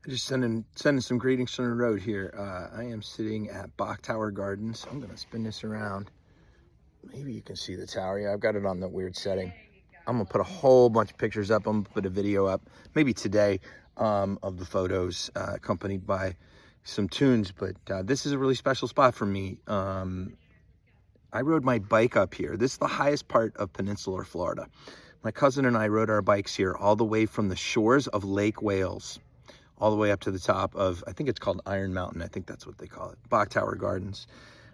Just sending some greetings from the road here. I am sitting at Bok Tower Gardens. I'm gonna spin this around. Maybe you can see the tower. Yeah, I've got it on the weird setting. I'm gonna put a whole bunch of pictures up. I'm gonna put a video up, maybe today, of the photos, accompanied by some tunes. But this is a really special spot for me. I rode my bike up here. This is the highest part of Peninsular Florida. My cousin and I rode our bikes here all the way from the shores of Lake Wales all the way up to the top of, I think it's called Iron Mountain. I think that's what they call it, Bok Tower Gardens.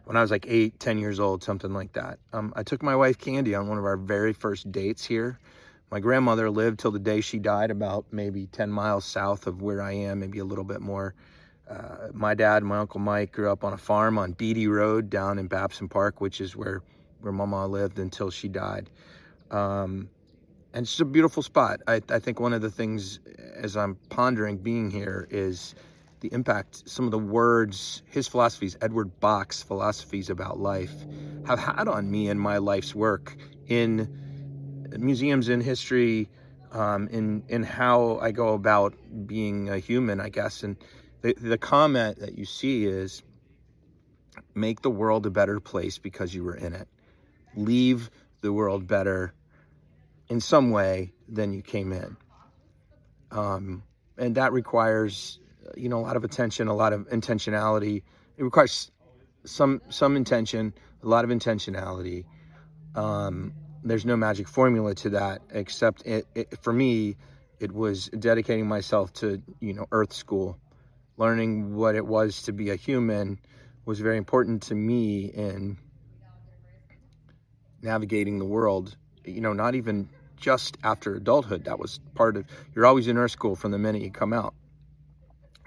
When I was like 8, 10 years old, something like that. I took my wife Candy on one of our very first dates here. My grandmother lived till the day she died, about maybe 10 miles south of where I am, maybe a little bit more. My dad and my Uncle Mike grew up on a farm on Beatty Road down in Babson Park, which is where Mama lived until she died. And it's a beautiful spot. I think one of the things, as I'm pondering being here, is the impact some of the words, his philosophies, Edward Bok's philosophies about life, have had on me in my life's work, in museums, in history, in how I go about being a human, I guess. And the comment that you see is, make the world a better place because you were in it. Leave the world better in some way than you came in. And that requires, a lot of attention, a lot of intentionality. It requires some intention, a lot of intentionality. There's no magic formula to that, except for me, it was dedicating myself to, Earth School. Learning what it was to be a human was very important to me in navigating the world. Not even just after adulthood. That was part of, you're always in Earth School from the minute you come out.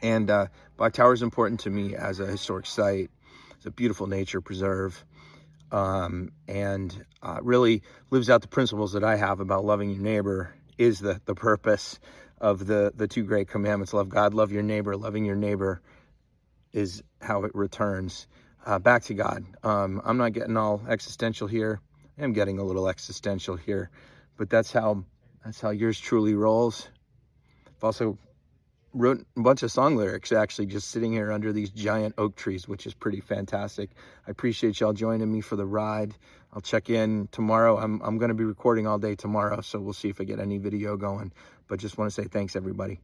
And Bok Tower is important to me as a historic site. It's a beautiful nature preserve, and really lives out the principles that I have about loving your neighbor. Is the purpose of the two great commandments: love God, love your neighbor. Loving your neighbor is how it returns back to God. I'm not getting all existential here. I am getting a little existential here, but that's how yours truly rolls. I've also wrote a bunch of song lyrics, actually, just sitting here under these giant oak trees, which is pretty fantastic. I appreciate y'all joining me for the ride. I'll check in tomorrow. I'm going to be recording all day tomorrow, so we'll see if I get any video going. But just want to say thanks, everybody.